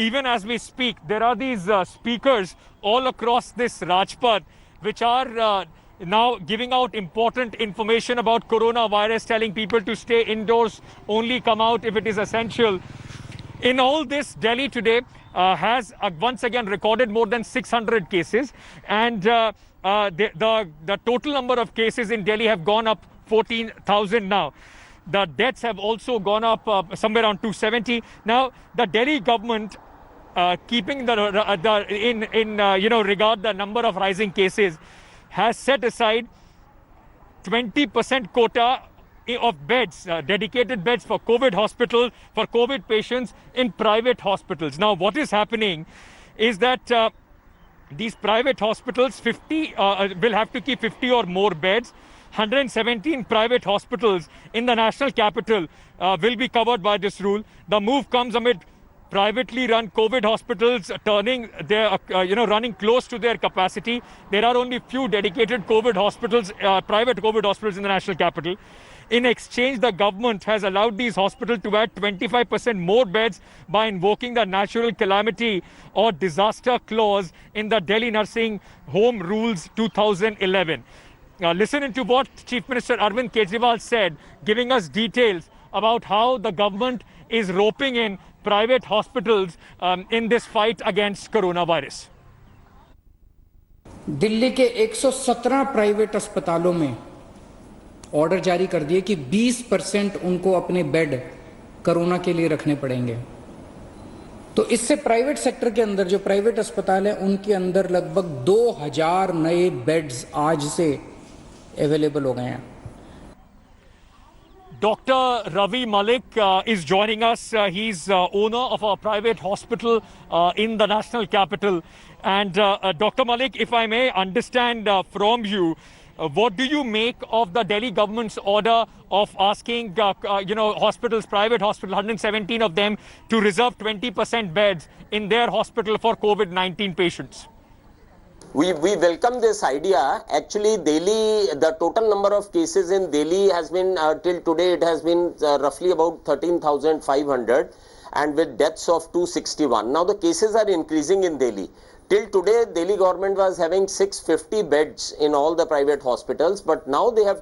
even as we speak, there are these speakers all across this Rajpath which are now giving out important information about coronavirus, telling people to stay indoors, only come out if it is essential. In all this, Delhi today has once again recorded more than 600 cases, and the total number of cases in Delhi have gone up 14,000 now. The deaths have also gone up somewhere around 270. Now, the Delhi government, keeping regard the number of rising cases, has set aside 20% quota of beds, dedicated beds for COVID hospital, for COVID patients in private hospitals. Now, what is happening is that these private hospitals will have to keep 50 or more beds. 117 private hospitals in the national capital will be covered by this rule. The move comes amid privately run COVID hospitals running close to their capacity. There are only few dedicated COVID hospitals, private COVID hospitals in the national capital. In exchange, the government has allowed these hospitals to add 25% more beds by invoking the natural calamity or disaster clause in the Delhi Nursing Home Rules 2011. Listen into what Chief Minister Arvind Kejriwal said, giving us details about how the government is roping in private hospitals in this fight against coronavirus. Delhi के 117 private अस्पतालों में order जारी कर दिए कि 20% उनको अपने bed corona के लिए रखने पड़ेंगे। तो इससे प्राइवेट सेक्टर के अंदर जो प्राइवेट अस्पताल है उनके अंदर लगभग 2000 नए बेड्स आज से अवेलेबल हो गए हैं। Dr. Ravi Malik is joining us. He's owner of a private hospital in the national capital. And Dr. Malik, if I may understand from you, what do you make of the Delhi government's order of asking, hospitals, private hospitals, 117 of them, to reserve 20% beds in their hospital for COVID-19 patients? We welcome this idea. Actually, Delhi, the total number of cases in Delhi has been, till today, it has been roughly about 13,500 and with deaths of 261. Now, the cases are increasing in Delhi. Till today, Delhi government was having 650 beds in all the private hospitals, but now they have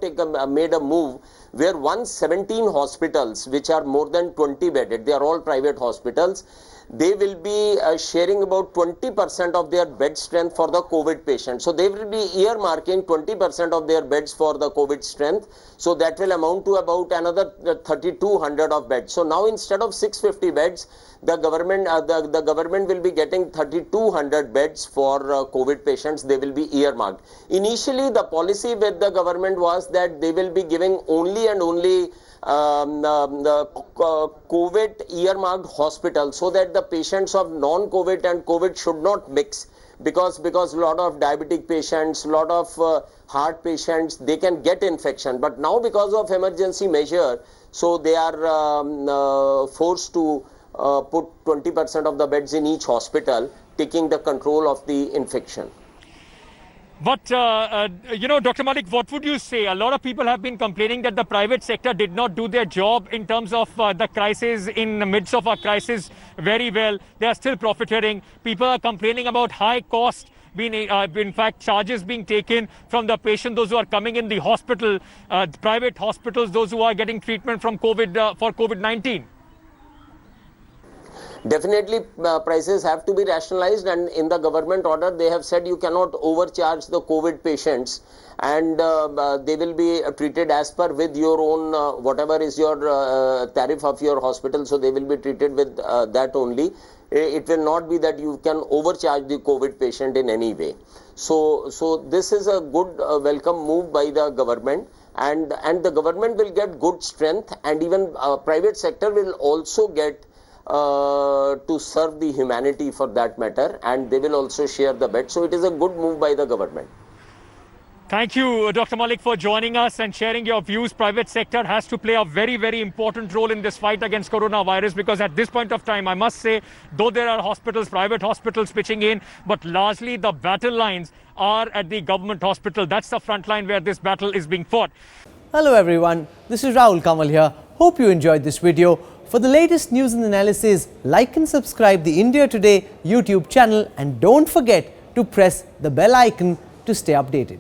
made a move where 117 hospitals, which are more than 20 bedded, they are all private hospitals, they will be sharing about 20% of their bed strength for the COVID patients. So they will be earmarking 20% of their beds for the COVID strength. So that will amount to about another 3,200 of beds. So now instead of 650 beds, the government the government will be getting 3,200 beds for COVID patients. They will be earmarked. Initially, the policy with the government was that they will be giving only and only the COVID earmarked hospital, so that the patients of non-COVID and COVID should not mix, because a lot of diabetic patients, a lot of heart patients, they can get infection. But now because of emergency measure, so they are forced to put 20% of the beds in each hospital, taking the control of the infection. But, Dr. Malik, what would you say? A lot of people have been complaining that the private sector did not do their job in terms of the crisis, in the midst of a crisis, very well. They are still profiteering. People are complaining about high cost, in fact, charges being taken from the patient, those who are coming in the hospital, private hospitals, those who are getting treatment from COVID, for COVID-19. Definitely prices have to be rationalized, and in the government order they have said you cannot overcharge the COVID patients, and they will be treated as per with your own whatever is your tariff of your hospital, so they will be treated with that only. It will not be that you can overcharge the COVID patient in any way. So this is a good welcome move by the government, and the government will get good strength, and even private sector will also get to serve the humanity for that matter, and they will also share the bed. So it is a good move by the government. Thank you, Dr. Malik, for joining us and sharing your views. Private sector has to play a very, very important role in this fight against coronavirus, because at this point of time, I must say, though there are hospitals, private hospitals pitching in, but largely the battle lines are at the government hospital. That's the front line where this battle is being fought. Hello everyone, this is Rahul Kamal here. Hope you enjoyed this video. For the latest news and analysis, like and subscribe the India Today YouTube channel and don't forget to press the bell icon to stay updated.